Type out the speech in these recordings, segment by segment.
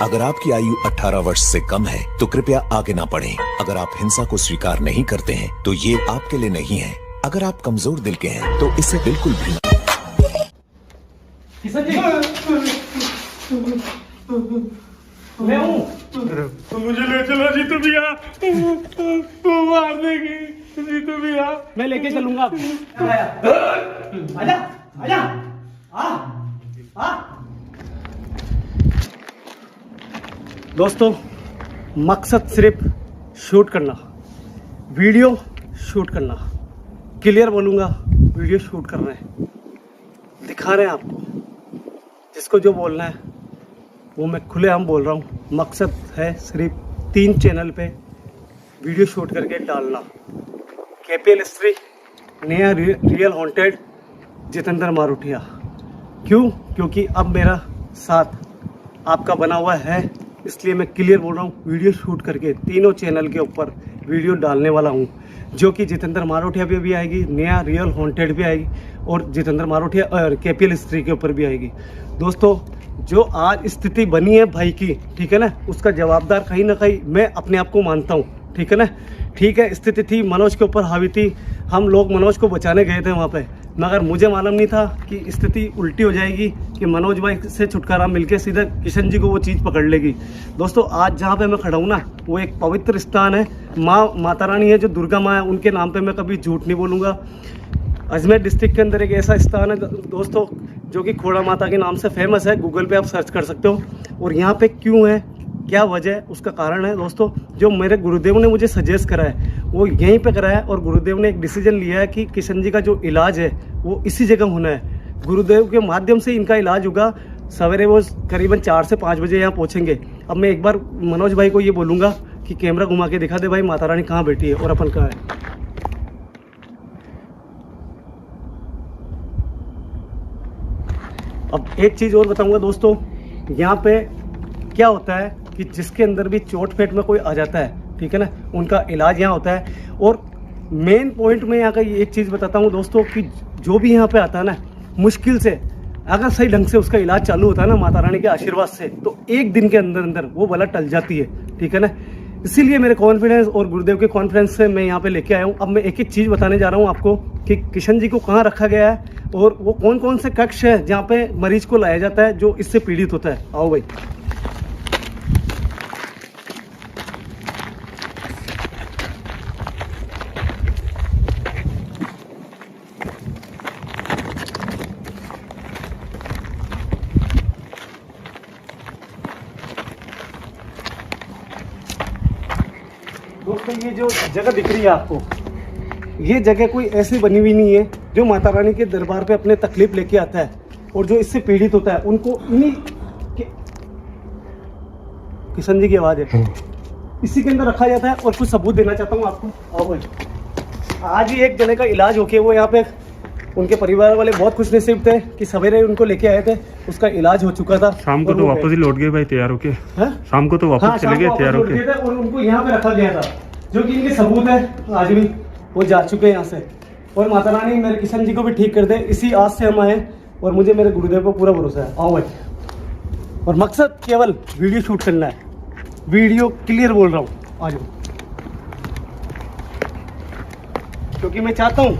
अगर आपकी आयु 18 वर्ष से कम है तो कृपया आगे ना बढ़ें। अगर आप हिंसा को स्वीकार नहीं करते हैं तो ये आपके लिए नहीं है। अगर आप कमजोर दिल के हैं तो इसे बिल्कुल भी मैं हूँ तो मुझे ले चलो जीतू भैया, तू मार देगी जीतू भैया, मैं लेके चलूंगा। आजा आजा आ। दोस्तों मकसद सिर्फ शूट करना, वीडियो शूट करना, क्लियर बोलूँगा, वीडियो शूट कर रहे हैं, दिखा रहे हैं आपको, जिसको जो बोलना है वो मैं खुलेआम बोल रहा हूँ। मकसद है सिर्फ 3 चैनल पे वीडियो शूट करके डालना। केपीएल हिस्ट्री, नया रियल हॉन्टेड, जितेंद्र मारूठिया। क्यों? क्योंकि अब मेरा साथ आपका बना हुआ है, इसलिए मैं क्लियर बोल रहा हूँ। वीडियो शूट करके तीनों चैनल के ऊपर वीडियो डालने वाला हूँ, जो कि जितेंद्र मारूठिया पे भी आएगी, नया रियल हॉन्टेड भी आएगी और जितेंद्र मारूठिया और केपीएल हिस्ट्री के ऊपर भी आएगी। दोस्तों जो आज स्थिति बनी है भाई की, ठीक है ना, उसका जवाबदार कहीं ना कहीं मैं अपने आप को मानता हूँ, ठीक है ना। ठीक है, स्थिति थी, मनोज के ऊपर हावी थी, हम लोग मनोज को बचाने गए थे वहाँ पे, मगर मुझे मालूम नहीं था कि स्थिति उल्टी हो जाएगी, कि मनोज भाई से छुटकारा मिलके सीधा किशन जी को वो चीज़ पकड़ लेगी। दोस्तों आज जहाँ पे मैं खड़ा हूँ ना, वो एक पवित्र स्थान है, माता रानी है जो दुर्गा माँ है, उनके नाम पे मैं कभी झूठ नहीं बोलूँगा। अजमेर डिस्ट्रिक्ट के अंदर एक ऐसा स्थान है दोस्तों जो कि खोड़ा माता के नाम से फेमस है, गूगल पे आप सर्च कर सकते हो। और यहाँ पे क्यों है, क्या वजह है, उसका कारण है दोस्तों, जो मेरे गुरुदेव ने मुझे सजेस्ट करा है वो यहीं पे करा है, और गुरुदेव ने एक डिसीजन लिया है कि किशन जी का जो इलाज है वो इसी जगह होना है। गुरुदेव के माध्यम से इनका इलाज होगा। सवेरे वो करीबन 4 से 5 बजे यहाँ पहुँचेंगे। अब मैं एक बार मनोज भाई को ये बोलूँगा कि कैमरा घुमा के दिखा दे भाई माता रानी कहाँ बैठी है और अपन कहाँ है। अब एक चीज़ और बताऊंगा दोस्तों, यहाँ पे क्या होता है कि जिसके अंदर भी चोट पेट में कोई आ जाता है, ठीक है ना, उनका इलाज यहाँ होता है। और मेन पॉइंट में यहाँ का एक चीज़ बताता हूँ दोस्तों कि जो भी यहाँ पे आता है ना, मुश्किल से अगर सही ढंग से उसका इलाज चालू होता है ना माता रानी के आशीर्वाद से, तो 1 दिन के अंदर अंदर वो बला टल जाती है, ठीक है ना। इसीलिए मेरे कॉन्फिडेंस और गुरुदेव के कॉन्फिडेंस से मैं यहाँ पे लेके आया हूँ। अब मैं एक एक चीज़ बताने जा रहा हूँ आपको कि किशन जी को कहाँ रखा गया है और वो कौन कौन से कक्ष है जहाँ पे मरीज को लाया जाता है जो इससे पीड़ित होता है। आओ भाई। दोस्तों ये जो जगह दिख रही है आपको, ये जगह कोई ऐसी बनी हुई नहीं है। जो माता रानी के दरबार पे अपने तकलीफ लेके आता है और जो इससे पीड़ित होता है उनको इन्हीं के किशन जी की आवाज़ है, इसी के अंदर रखा जाता है। और कुछ सबूत देना चाहता हूँ आपको। आओ भाई। आज ही एक जने का इलाज होके वो यहाँ पे, उनके परिवार वाले बहुत खुशनसीब थे कि सवेरे उनको लेके आए थे, उसका इलाज हो चुका था। शाम को तो वापस ही लौट गए भाई तैयार होके। शाम को तो वापस चले गए तैयार होके, और उनको यहाँ पे रखा गया था, जो कि इनके सबूत है। आज भी वो जा चुके हैं यहाँ से। और माता रानी मेरे किशन जी को भी ठीक कर दे, इसी आस से हम आए और मुझे मेरे गुरुदेव पर पूरा भरोसा है। आओ भाई। और मकसद केवल वीडियो शूट करना है, वीडियो क्लियर बोल रहा हूँ। आ जाओ, क्योंकि मैं चाहता हूँ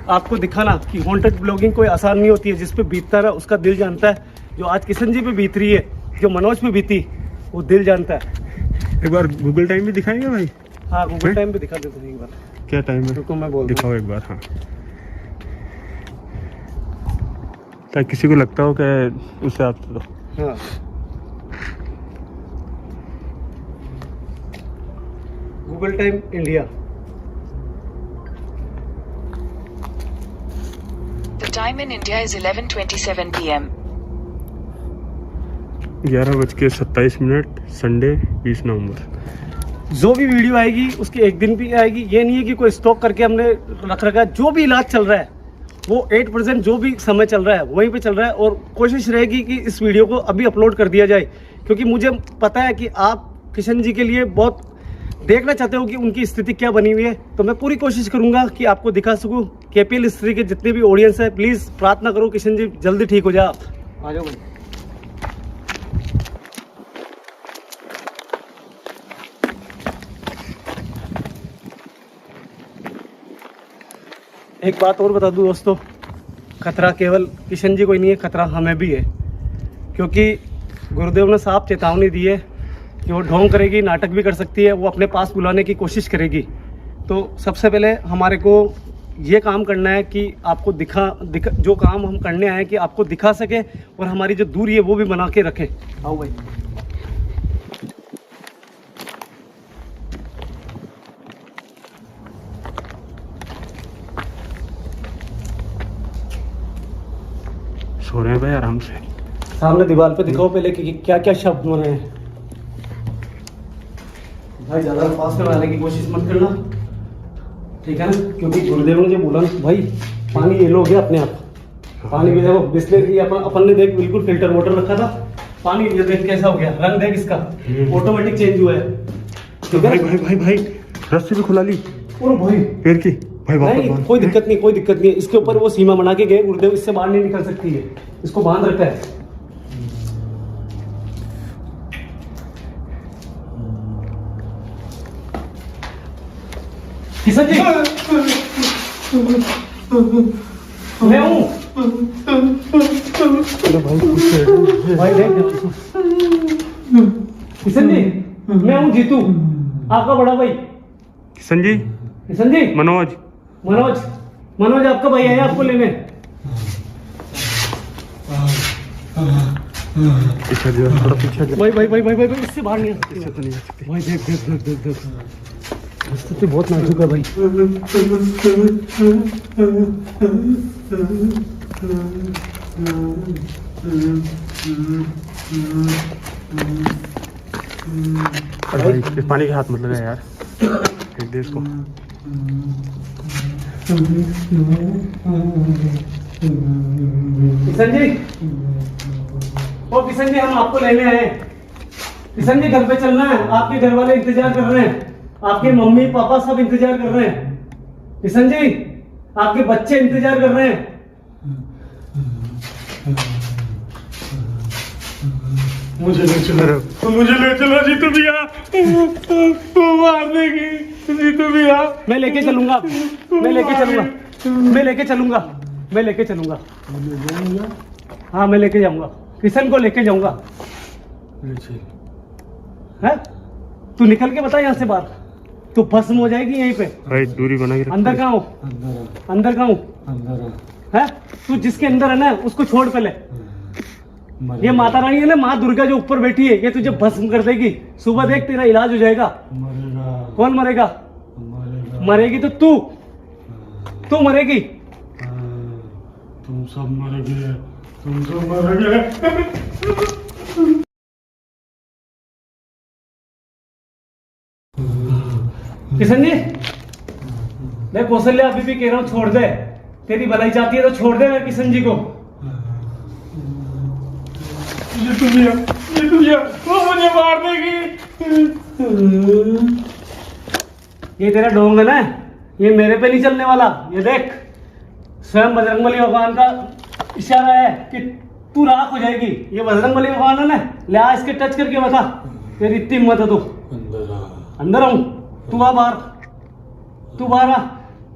आपको दिखाना कि हॉन्टेड ब्लॉगिंग कोई आसान नहीं होती है। जिस पे बीतता रहा उसका दिल जानता है। जो आज किशन जी पे बीत रही है, जो मनोज पे बीती, वो दिल जानता है। एक बार गूगल टाइम भी दिखाएंगे भाई? हाँ गूगल टाइम पे दिखा देते हैं एक बार। क्या टाइम है? तो मैं बोल दिखाओ एक बार। हाँ, ताकि किसी को लगता हो कि उससे आप तो। हाँ Google time India. The time in India is 11:27 p.m. 11:27, Sunday 20 नवंबर। जो भी वीडियो आएगी उसकी एक दिन भी आएगी। ये नहीं है कि कोई स्टॉक करके हमने रख रखा है। जो भी इलाज चल रहा है वो 8% जो भी समय चल रहा है वहीं पे चल रहा है। और कोशिश रहेगी कि इस वीडियो को अभी अपलोड कर दिया जाए, क्योंकि मुझे पता है कि आप किशन जी के लिए बहुत देखना चाहते हो कि उनकी स्थिति क्या बनी हुई है। तो मैं पूरी कोशिश करूंगा कि आपको दिखा सकूं। केपीएल हिस्ट्री के जितने भी ऑडियंस है, प्लीज़ प्रार्थना करो किशन जी जल्दी ठीक हो जाए। आ जाओ भाई। एक बात और बता दूं दोस्तों, खतरा केवल किशन जी को ही नहीं है, खतरा हमें भी है, क्योंकि गुरुदेव ने साफ चेतावनी दी है कि वो ढोंग करेगी, नाटक भी कर सकती है, वो अपने पास बुलाने की कोशिश करेगी। तो सबसे पहले हमारे को ये काम करना है कि आपको दिखा जो काम हम करने आए हैं कि आपको दिखा सके और हमारी जो दूरी है वो भी बना के रखें। आओ भाई। सो रहे हैं भाई आराम से। सामने दीवार पे दिखाओ पहले कि क्या क्या शब्द बने हैं। भाई ज़्यादा पास में आने की कोशिश मत करना, ठीक है ना, क्योंकि गुरुदेव ने जो बोला ना भाई पानी ये लो गया अपने आप। पानी भी देखो बिस्लेरी अपन ने देख बिल्कुल फिल्टर वाटर रखा था, पानी ये देख कैसा हो गया, रंग देख इसका ऑटोमेटिक चेंज हुआ है। ठीक है भाई भाई भाई भाई रस्सी भी खुला ली और भाई पैर की भाई नहीं, वापस कोई दिक्कत नहीं, कोई दिक्कत नहीं है। इसके ऊपर वो सीमा बना के गए गुरुदेव, इससे बाहर नहीं निकल सकती है, इसको बांध रखा है। किशन जी मैं हूँ भाई, देख किशन जी मैं हूँ जीतू, आपका बड़ा भाई। किशन जी किशन जी मनोज मनोज आपका भाई आया आपको लेने। पीछे जो थोड़ा पीछे जो भाई भाई भाई भाई भाई इससे बाहर नहीं आ सकती भाई। देख स्थिति बहुत नाजुक है भाई। भाई इस पानी के हाथ मत लगा यार, फेंक दे इसको। किशन जी ओ किशन जी हम आपको लेने आए हैं। किशन जी घर पे चलना है, आपके घर वाले इंतजार कर रहे हैं, आपके मम्मी पापा सब इंतजार कर रहे हैं। किशन जी आपके बच्चे इंतजार कर रहे हैं। मुझे ले चलो जीतू भैया, मार देगी जीतू भैया। मैं लेके चलूंगा मैं लेके चलूंगा हाँ मैं लेके जाऊंगा, किशन को लेके जाऊंगा। है तू निकल के बता यहाँ से बाहर, तू भस्म हो जाएगी यहीं पे। भाई दूरी बना के रख। अंदर कहाँ हूँ है तू, जिसके अंदर है ना उसको छोड़ पहले। ये माता रानी है ना, माँ दुर्गा जो ऊपर बैठी है, ये तुझे भस्म कर देगी। सुबह देख तेरा इलाज हो जाएगा। कौन मरेगा? मरेगी तो तू मरेगी। तुम सब मरोगे। किशन जी मैं कौशल्या अभी भी कह रहा हूँ छोड़ दे, तेरी भलाई चाहती है तो छोड़ दे मैं किशन जी को। ये भैया वो मुझे मार देगी। ये तेरा ढोंग है ना, ये मेरे पे नहीं चलने वाला। ये देख स्वयं बजरंगबली भगवान का इशारा है कि तू राख हो जाएगी। ये बजरंगबली भगवान है ना, ले आ इसके टच करके बता, तेरी इतनी हिम्मत है तो अंदर आऊं, तू आ बाहर आ,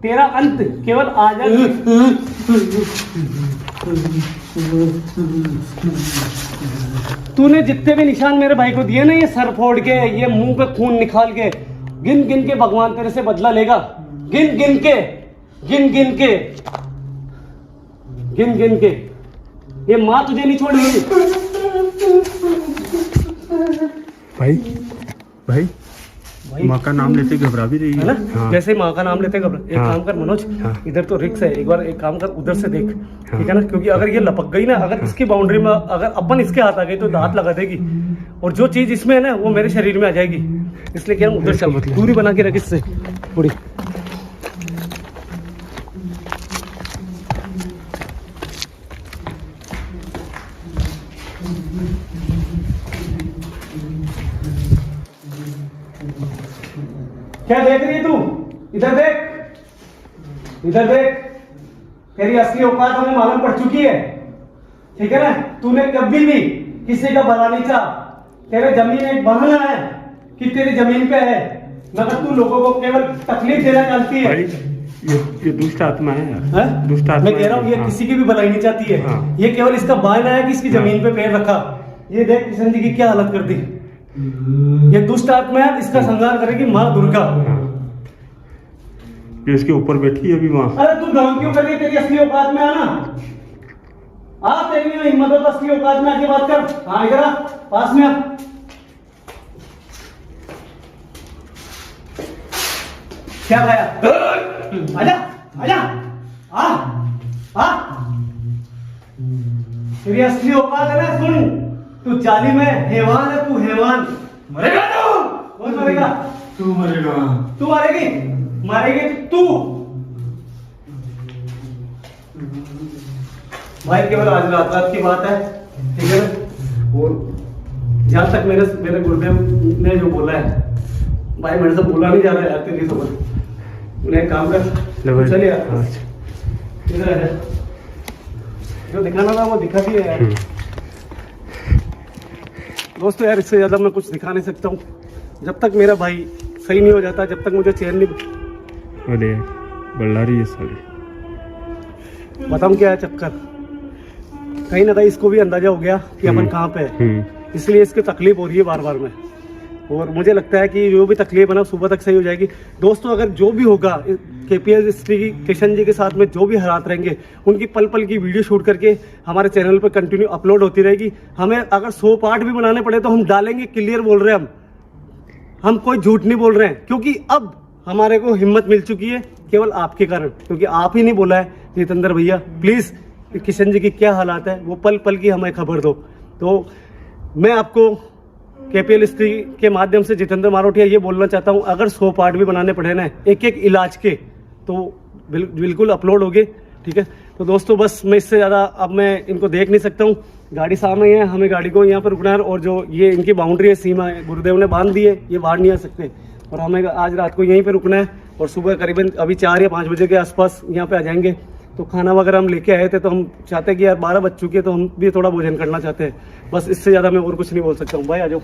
तेरा अंत केवल आज है। तूने जितने भी निशान मेरे भाई को दिए ना, ये सर फोड़ के, ये मुंह पे खून निकाल के, गिन गिन के भगवान तेरे से बदला लेगा। गिन गिन के ये माँ तुझे नहीं छोड़ेगी। भाई माँ का नाम लेते घबरा भी रही है ना? हाँ। जैसे माँ का नाम लेते घबरा। एक हाँ। काम कर मनोज, हाँ। इधर तो रिक्स है, एक बार एक काम कर उधर से देख। हाँ। ठीक है ना, क्योंकि अगर ये लपक गई ना, अगर इसकी बाउंड्री में अगर अपन इसके हाथ आ गई तो दांत लगा देगी, और जो चीज इसमें है ना वो मेरे शरीर में आ जाएगी। इसलिए क्या उधर चल, दूरी बना के रख इससे थोड़ी। क्या देख रही है तू? इधर देख, तेरी असली औकात हमें मालूम पड़ चुकी है। ठीक है ना, तूने कभी भी किसी का भला नहीं चाहा। तेरे जमीन एक बहाना है कि तेरी जमीन पे है, मगर तू लोगों को केवल तकलीफ देना चाहती है। ये दुष्ट आत्मा है यार, हैं? दुष्ट आत्मा मैं कह रहा हूँ ये हाँ। किसी की भी भलाई नहीं चाहती है। हाँ। ये केवल इसका बायना है कि इसकी जमीन पे पैर रखा। ये देख किशन जी की क्या हालत कर दी। ये दुष्ट आत्मा है, इसका संहार करेगी माँ दुर्गा। ये इसके ऊपर बैठी है अभी वहाँ। अरे तू ढंग क्यों कर रही है? तेरी असली औकात में आना। आ तेरी में हिम्मत हो तो असली औकात में आके बात कर। हाँ इधर आ, पास में आ। क्या खाया? आजा आजा आ आ तेरी असली औकात है ना, सुन। तू जालिम है, हैवान है तू, हैवान। मरेगा तू। कौन मरेगा? तू मरेगा। तू मारेगी? मारेगी तू। भाई केवल आज रात की बात है, ठीक है ना? और जहां तक मेरे गुरुदेव ने जो बोला है, भाई मेरे से बोला नहीं जा रहा है यार तेरी समझ। उन्हें काम कर, चल यार इधर आ जा। जो दिखाना था वो दिखा दिया यार। दोस्तों यार इससे ज्यादा मैं कुछ दिखा नहीं सकता हूँ। जब तक मेरा भाई सही नहीं हो जाता, जब तक मुझे चैन नहीं। अरे बल्लारी है साले। बताऊं क्या है चक्कर? कहीं ना कहीं इसको भी अंदाजा हो गया कि अपन कहाँ पे है, इसलिए इसकी तकलीफ हो रही है बार बार में। और मुझे लगता है कि जो भी तकलीफ है ना सुबह तक सही हो जाएगी। दोस्तों अगर जो भी होगा KPL हिस्ट्री की किशन जी के साथ में जो भी हालात रहेंगे, उनकी पल पल की वीडियो शूट करके हमारे चैनल पर कंटिन्यू अपलोड होती रहेगी। हमें अगर 100 पार्ट भी बनाने पड़े तो हम डालेंगे। क्लियर बोल रहे हैं हम कोई झूठ नहीं बोल रहे हैं, क्योंकि अब हमारे को हिम्मत मिल चुकी है केवल आपके कारण, क्योंकि आप ही नहीं बोला है जितेंद्र भैया प्लीज किशन जी की क्या हालात है वो पल पल की हमें खबर दो। तो मैं आपको KPL हिस्ट्री के माध्यम से जितेंद्र मारोटिया ये बोलना चाहता हूँ, अगर 100 पार्ट भी बनाने पड़े ना एक एक इलाज के, तो बिल्कुल अपलोड होंगे, ठीक है। तो दोस्तों बस मैं इससे ज़्यादा अब मैं इनको देख नहीं सकता हूँ। गाड़ी सामने ही है, हमें गाड़ी को यहाँ पर रुकना है, और जो ये इनकी बाउंड्री है, सीमा है, गुरुदेव ने बांध दी है, ये बाहर नहीं आ सकते, और हमें आज रात को यहीं पे रुकना है। और सुबह करीबन अभी 4 या 5 बजे के आसपास यहाँ पे आ जाएंगे। तो खाना वगैरह हम लेके आए थे, तो हम चाहते हैं कि यार 12 बज चुके हैं, तो हम भी थोड़ा भोजन करना चाहते हैं। बस इससे ज़्यादा मैं और कुछ नहीं बोल सकता हूँ। भाई आ जाओ।